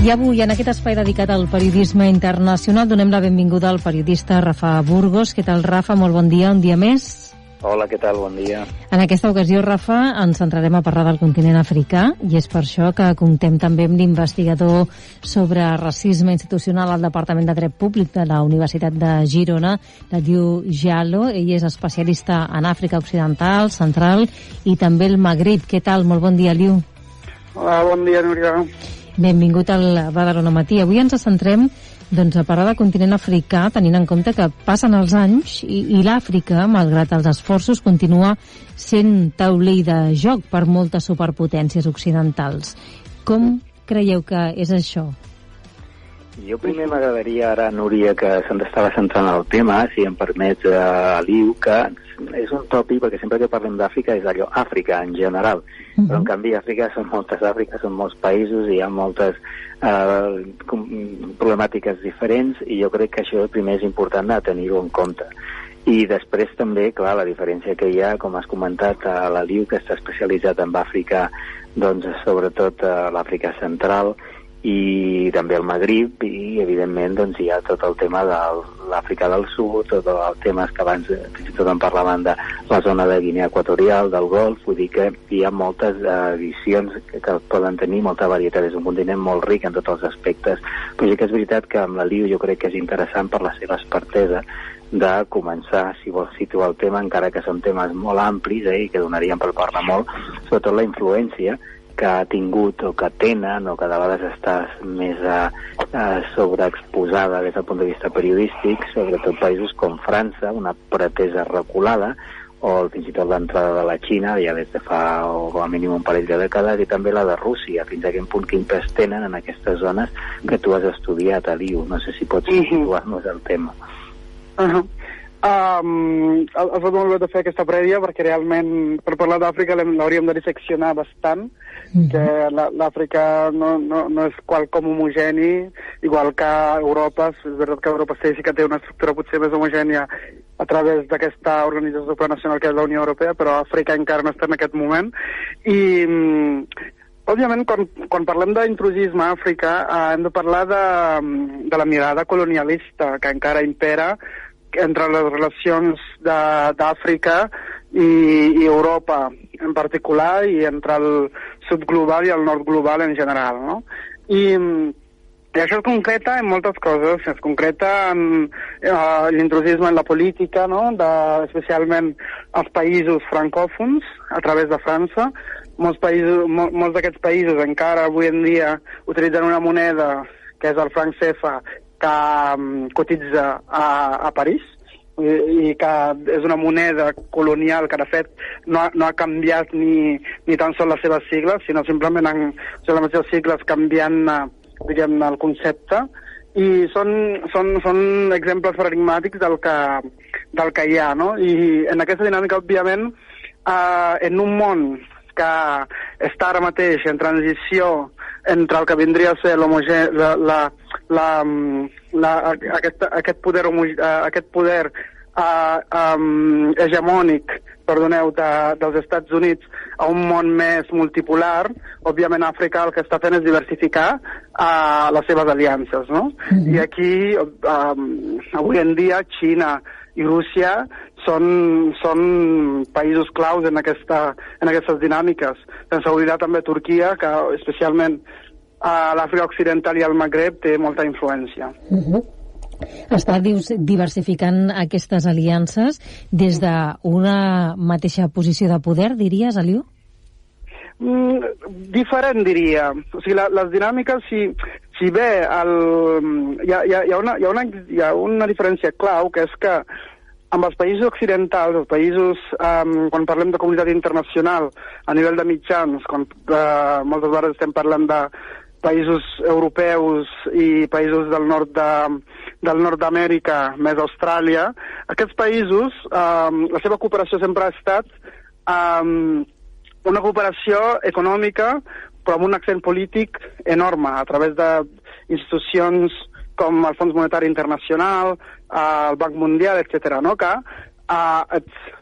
I avui, en aquest espai dedicat al periodisme internacional, donem la benvinguda al periodista Rafa Burgos. Què tal, Rafa? Molt bon dia, un dia més. Hola, què tal? Bon dia. En aquesta ocasió, Rafa, ens centrarem a parlar del continent africà i és per això que comptem també amb l'investigador sobre racisme institucional al Departament de Dret Públic de la Universitat de Girona, Liu Diallo. Ell és especialista en Àfrica Occidental, Central i també el Magrib. Què tal? Molt bon dia, Liu. Hola, bon dia, Núria. Benvingut al Badalona Matí. Avui ens centrem a parlar del continent africà, tenint en compte que passen els anys i l'Àfrica, malgrat els esforços, continua sent taulell de joc per moltes superpotències occidentals. Com creieu que és això? Jo primer m'agradaria ara, Núria, que se'n estava centrant el tema, si em permets, Liu, que és un tòpic, perquè sempre que parlem d'Àfrica és allò, Àfrica en general, però en canvi Àfrica són moltes Àfriques, són molts països i hi ha moltes problemàtiques diferents i jo crec que això primer és important de tenir-ho en compte. I després també, clar, la diferència que hi ha, com has comentat, a la Liu, que està especialitzat en Àfrica, doncs sobretot a l'Àfrica Central, i també el Magrib, i evidentment doncs, hi ha tot el tema de l'Àfrica del Sud, tot els temes que abans fins i tot en parlaven de la zona de Guinea Equatorial, del Golf, vull dir que hi ha moltes visions que poden tenir molta varietat, és un continent molt ric en tots els aspectes, però sí que és veritat que amb la Liu jo crec que és interessant per la seva expertesa de començar, si vols situar el tema, encara que són temes molt amplis i que donarien per parlar molt, sobretot la influència que ha tingut o que tenen o que de vegades està més sobreexposada des del punt de vista periodístic, sobretot països com França, una pretesa reculada, o fins i tot l'entrada de la Xina, ja des de fa com a mínim un parell de dècades, i també la de Rússia, fins a quin punt quin pes tenen en aquestes zones que tu has estudiat, Liu. No sé si pots situar-nos el tema. Ha estat molt bé de fer aquesta prèvia perquè realment per parlar d'Àfrica l'hauríem de disseccionar bastant, que l'Àfrica no és qualcom homogeni, igual que Europa. És veritat que Europa sí que té una estructura potser més homogènia a través d'aquesta organització supranacional que és la Unió Europea, però Àfrica encara no està en aquest moment. I òbviament, quan parlem d'intrusisme a Àfrica, hem de parlar de la mirada colonialista que encara impera entre les relacions d'Àfrica i Europa en particular, i entre el sud global i el nord global en general, no? I això es concreta en moltes coses, es concreta en l'intrusisme en la política, no? Especialment als països francòfons, a través de França. Molts d'aquests països encara avui en dia utilitzen una moneda que és el franc CFA, que cotitza a París i que és una moneda colonial que de fet no ha canviat ni tan sols les seves sigles, sinó simplement les seves sigles canviant diguem el concepte, i són exemples paradigmàtics del que hi ha, no? I en aquesta dinàmica, òbviament, en un món que està ara mateix en transició entre el que vindria a ser aquest poder hegemònic, perdoneu, dels Estats Units a un món més multipolar. Òbviament Àfrica el que està fent és diversificar les seves aliances, no? I aquí, avui en dia, Xina i Rússia són països claus en aquestes dinàmiques. Sense oblidar també Turquia, que especialment a l'Àfrica Occidental i al Magreb té molta influència. Està diversificant aquestes aliances des d'una mateixa posició de poder, diries, Liu? Diferent, diria. O sigui, les dinàmiques, si bé hi ha una diferència clau, que és que amb els països occidentals, els països, quan parlem de comunitat internacional a nivell de mitjans, moltes vegades estem parlant de països europeus i països del nord d'Amèrica, més Austràlia, aquests països, la seva cooperació sempre ha estat una cooperació econòmica, però amb un accent polític enorme, a través d'institucions com el Fons Monetari Internacional, el Banc Mundial, etc., no? Que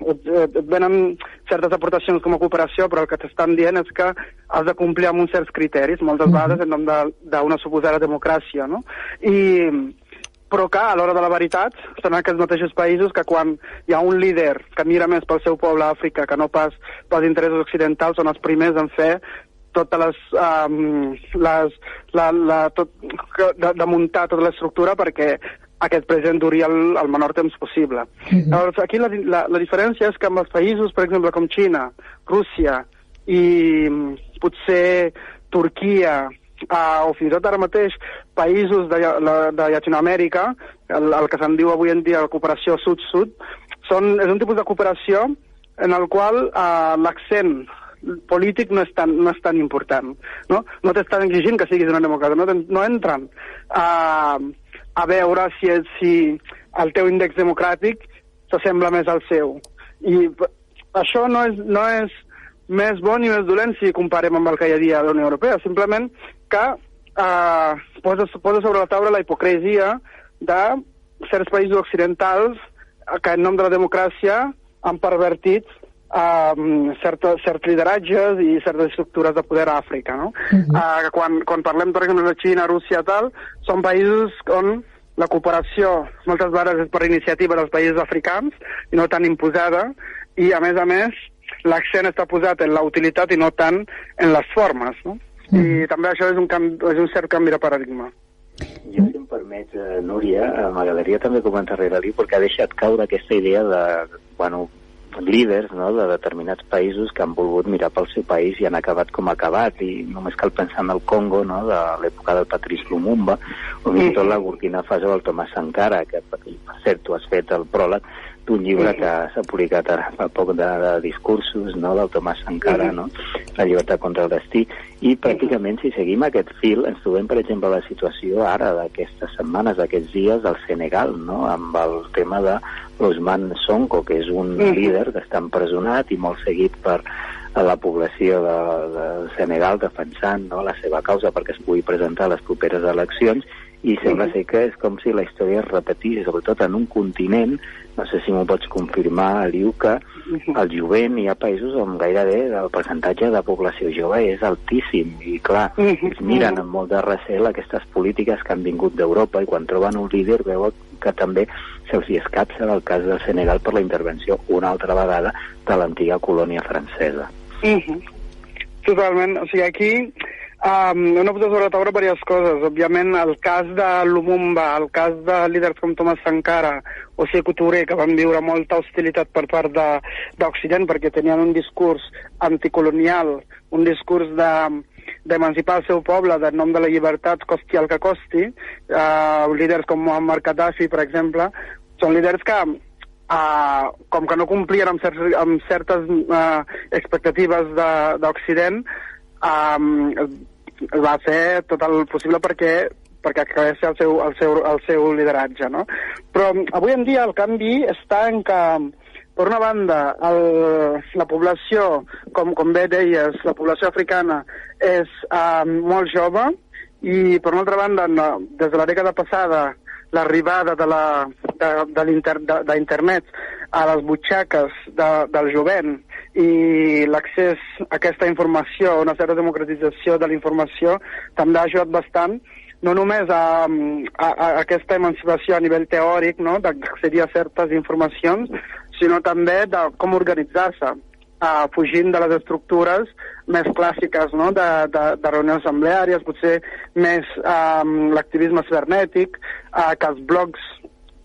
et venen certes aportacions com a cooperació, però el que t'estan dient és que has de complir amb uns certs criteris, moltes vegades en nom d'una suposada democràcia, no? Però que, a l'hora de la veritat, són aquests mateixos països que quan hi ha un líder que mira més pel seu poble a Àfrica que no pas pels interessos occidentals, són els primers en fer totes de muntar tota l'estructura perquè aquest president duri el menor temps possible. Llavors, aquí la diferència és que amb els països, per exemple, com Xina, Rússia i potser Turquia, o fins i tot ara mateix països de Llatinoamèrica, el que se'n diu avui en dia la cooperació sud-sud, és un tipus de cooperació en el qual l'accent polític no és tan important. No t'estan exigint que siguis una democràcia, no entren a veure si el teu índex democràtic s'assembla més al seu. I això no és més bo ni més dolent si comparem amb el que hi havia a la Unió Europea, simplement que posa sobre la taula la hipocresia de certs països occidentals que en nom de la democràcia han pervertit certs lideratges i certes estructures de poder a Àfrica, no? Quan parlem, per exemple, de Xina, Rússia, tal, són països on la cooperació moltes vegades és per iniciativa dels països africans i no tan imposada, i a més, l'accent està posat en la utilitat i no tant en les formes, no? I també això és un cert canvi de paradigma. Jo, si em permets, Núria, m'agradaria també comentar darrere-li, perquè ha deixat caure aquesta idea de, líders, no?, de determinats països que han volgut mirar pel seu país i han acabat com ha acabat, i només cal pensar en el Congo, no?, de l'època del Patrice Lumumba, o fins i tot la Burkina Faso del Thomas Sankara, que, per cert, tu has fet el pròleg d'un llibre que s'ha publicat ara fa poc de discursos, no?, del Thomas Sankara, no?, La llibertat contra el destí, i pràcticament, si seguim aquest fil, ens trobem, per exemple, la situació ara d'aquestes setmanes, d'aquests dies, del Senegal, no?, amb el tema de l'Ousmane Sonko, que és un líder que està empresonat i molt seguit per la població de Senegal defensant, no?, la seva causa perquè es pugui presentar a les properes eleccions, i sembla ser que és com si la història es repetís, sobretot en un continent, no sé si m'ho pots confirmar, Aliu, que al jovent hi ha països on gairebé el percentatge de població jove és altíssim, i clar, ells miren amb molt de recel aquestes polítiques que han vingut d'Europa, i quan troben un líder veuen que també se'ls hi escapça el cas del Senegal per la intervenció una altra vegada de l'antiga colònia francesa. Totalment, o sigui, aquí hem posat sobre la taula diverses coses. Òbviament, el cas de Lumumba, el cas de líders com Thomas Sankara o Sékou Touré, que van viure molta hostilitat per part d'Occident perquè tenien un discurs anticolonial, un discurs d'emancipar el seu poble en nom de la llibertat, costi el que costi. Líders com Muammar Gaddafi, per exemple, són líders que com que no complien amb certes expectatives d'Occident, es va fer tot el possible perquè acabés el seu lideratge, no? Però avui en dia el canvi està en que, per una banda, la població, com bé deies, la població africana és molt jove, i per una altra banda, des de la dècada passada, l'arribada d'internet a les butxaques del jovent i l'accés a aquesta informació, una certa democratització de la informació, també ha ajudat bastant, no només a aquesta emancipació a nivell teòric, no?, d'accedir a certes informacions, sinó també de com organitzar-se, fugint de les estructures més clàssiques, no?, de reunions assembleàries, potser més l'activisme cibernètic, que els blogs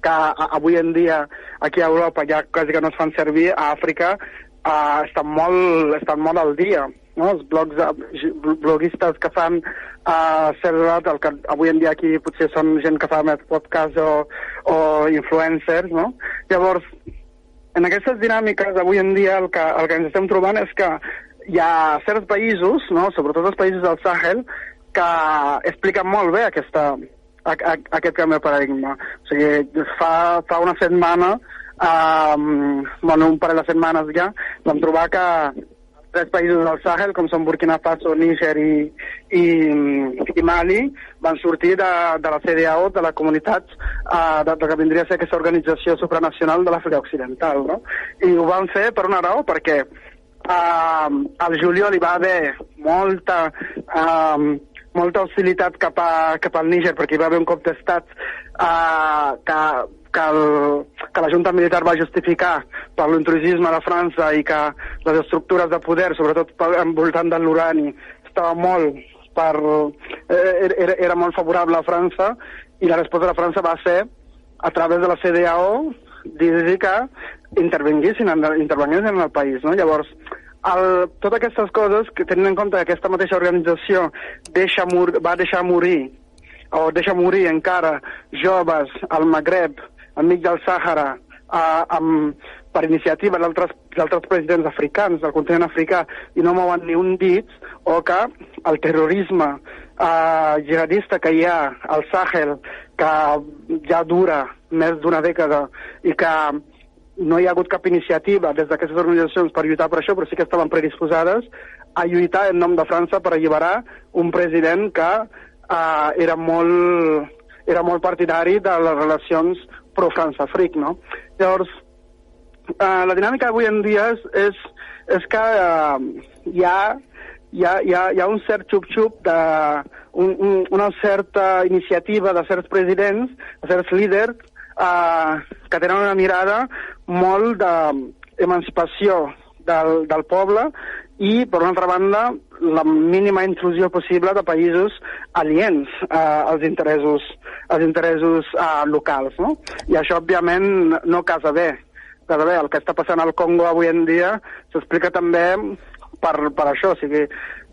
que avui en dia aquí a Europa ja quasi que no es fan servir, a Àfrica estan molt al dia, no? Els bloguistes que fan el que avui en dia aquí potser són gent que fa més podcast o influencers, no? Llavors, en aquestes dinàmiques avui en dia el que ens estem trobant és que hi ha certs països, no?, sobretot els països del Sahel, que expliquen molt bé aquest canvi de paradigma. O sigui, fa una setmana, un parell de setmanes ja, vam trobar que 3 països del Sahel, com són Burkina Faso, Níger i Mali, van sortir de la CEDEAO, de la Comunitat del que vindria a ser aquesta organització supranacional de l'Àfrica Occidental, no? I ho van fer per una raó, perquè al juliol hi va haver molta hostilitat cap al Níger, perquè hi va haver un cop d'estat que la Junta Militar va justificar per l'intrusisme de França i que les estructures de poder, sobretot al voltant de l'urani, estava era molt favorable a França, i la resposta de França va ser, a través de la CEDEAO, dir que intervinguessin en el país, no? Llavors, totes aquestes coses, que tenint en compte que aquesta mateixa organització va deixar morir encara joves al Magreb, enmig del Sàhara, per iniciativa d'altres presidents africans, del continent africà, i no mouen ni un dit, o que el terrorisme jihadista que hi ha al Sàhel, que ja dura més d'una dècada, i que no hi ha hagut cap iniciativa des d'aquestes organitzacions per lluitar per això, però sí que estaven predisposades a lluitar en nom de França per alliberar un president que era molt partidari de les relacions pro-França-Afric, no? Llavors, la dinàmica avui en dia és que hi ha un cert xup-xup, una certa iniciativa de certs presidents, de certs líders, que tenen una mirada molt d'emancipació del poble i, per una altra banda, la mínima intrusió possible de països aliens als interessos locals, no? I això, òbviament, no casa bé. El que està passant al Congo avui en dia s'explica també per això. O sigui,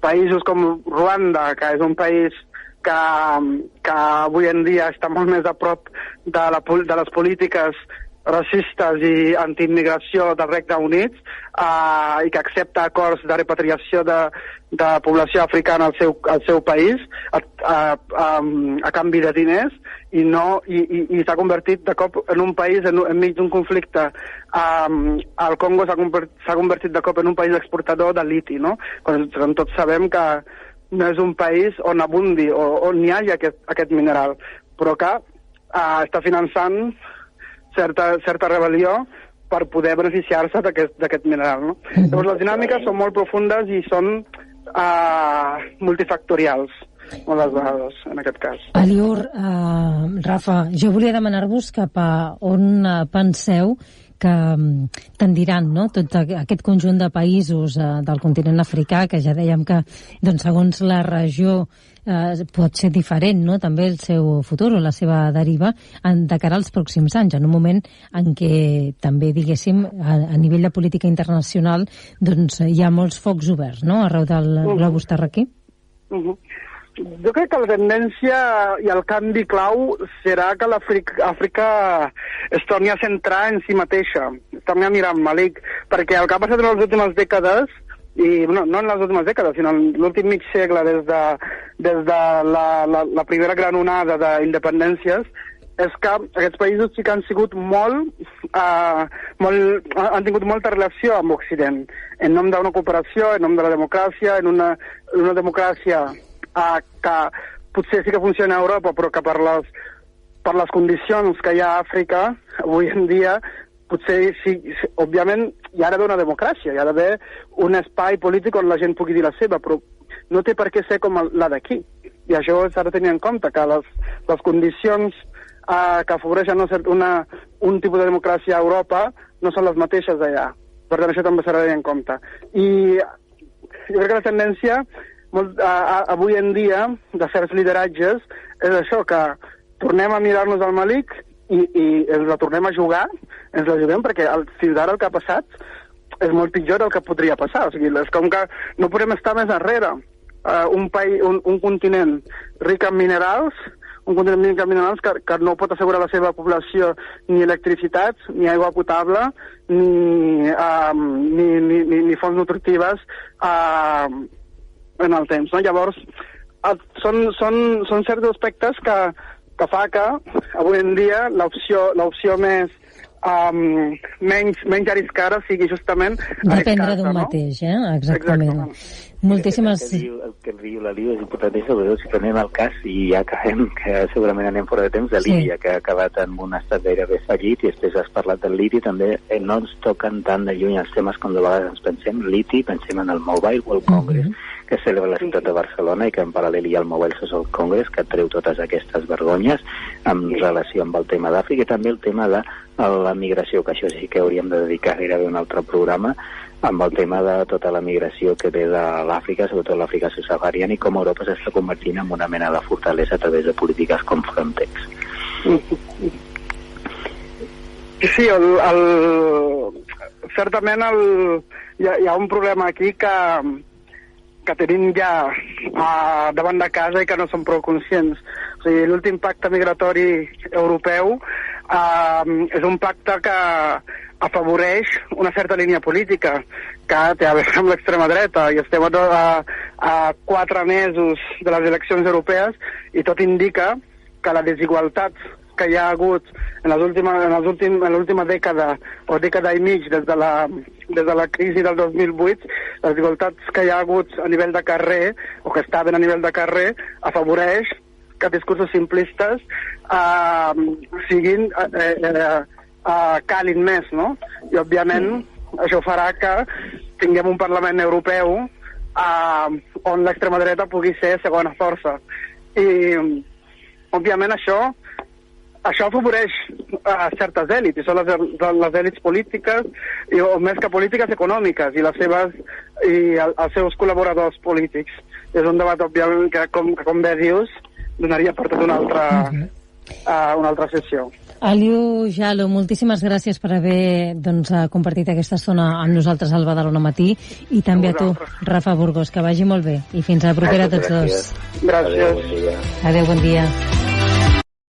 països com Ruanda, que és un país que avui en dia està molt més a prop de les polítiques racistes i antiimmigració del Regne Unit, i que accepta acords de repatriació de població africana al seu país a canvi de diners, i s'ha convertit de cop en un país enmig d'un conflicte. El Congo s'ha convertit de cop en un país exportador de liti, no? Quan tots sabem que no és un país on abundi o on hi hagi aquest mineral, però que està finançant certa rebel·lió per poder beneficiar-se d'aquest mineral, no? Llavors, les dinàmiques són molt profundes i són multifactorials, moltes vegades, en aquest cas. Aliur, Rafa, jo volia demanar-vos cap a on penseu que tendiran, no?, tot aquest conjunt de països del continent africà, que ja dèiem que, doncs, segons la regió pot ser diferent, no?, també el seu futur o la seva deriva de cara als pròxims anys, en un moment en què també, diguéssim, a nivell de política internacional, doncs hi ha molts focs oberts, no?, arreu del globus terraqüí. Jo crec que la tendència i el canvi clau serà que l'Àfrica es torni a centrar en si mateixa, es torni a mirar en Malik, perquè el que ha passat en les últimes dècades, i no en les últimes dècades, sinó en l'últim mig segle, des de la primera gran onada d'independències, és que aquests països sí que han sigut han tingut molta relació amb Occident, en nom d'una cooperació, en nom de la democràcia, en una democràcia que potser sí que funciona a Europa, però que per les condicions que hi ha a Àfrica avui en dia, potser sí, òbviament hi ha d'haver una democràcia, hi ha d'haver un espai polític on la gent pugui dir la seva, però no té per què ser com la d'aquí. I això s'ha de tenir en compte, que les condicions que afavoreixen un tipus de democràcia a Europa no són les mateixes d'allà. Per tant, això també s'ha de tenir en compte. I jo crec que la tendència avui en dia de certs lideratges és això, que tornem a mirar-nos al Malik i ens la tornem a jugar, ens la juguem, perquè fins ara el que ha passat és molt pitjor del que podria passar. O sigui, és com que no podem estar més enrere. Un continent ric en minerals, que no pot assegurar la seva població ni electricitat, ni aigua potable, ni fonts nutritives en el temps, no? Llavors, són certs aspectes que fa que avui en dia l'opció més menys arriscada sigui justament dependre d'un mateix, exactament. Moltíssimes... El que diu la Liu és important, sobretot si tornem al cas, i ja acabem, que segurament anem fora de temps, de Líbia, que ha acabat en un estat gairebé fallit, i després has parlat del liti, també no ens toquen tan de lluny els temes com de vegades ens pensem. Liti, pensem en el Mobile World Congress, que es celebra a la ciutat de Barcelona, i que en paral·lel hi ha el Mobile Social Congress, que treu totes aquestes vergonyes en relació amb el tema d'Àfrica, i també el tema de la migració, que això sí que hauríem de dedicar gairebé un altre programa, amb el tema de tota la migració que ve de l'Àfrica, sobretot l'Àfrica subsahariana, i com Europa s'està convertint en una mena de fortalesa a través de polítiques com Frontex. Sí, certament hi ha un problema aquí que tenim ja davant de casa i que no som prou conscients. O sigui, l'últim pacte migratori europeu és un pacte que afavoreix una certa línia política que té a veure amb l'extrema dreta, i estem a 4 mesos de les eleccions europees i tot indica que la desigualtat que hi ha hagut en l'última dècada o dècada i mig des de la crisi del 2008, les desigualtats que hi ha hagut a nivell de carrer o que estaven a nivell de carrer afavoreix que discursos simplistes calin més, no? I òbviament això farà que tinguem un Parlament Europeu on l'extrema dreta pugui ser segona força. I òbviament això afavoreix certes èlits, i són les èlits polítiques, o més que polítiques econòmiques, i els seus col·laboradors polítics. És un debat, òbviament, que com bé dius, donaria per tot una altra sessió. Aliu Jalo, moltíssimes gràcies per haver compartit aquesta estona amb nosaltres al Badalona Matí, i també a tu, Rafa Burgos, que vagi molt bé, i fins a la propera a tots dos. Gràcies. Adéu, bon dia.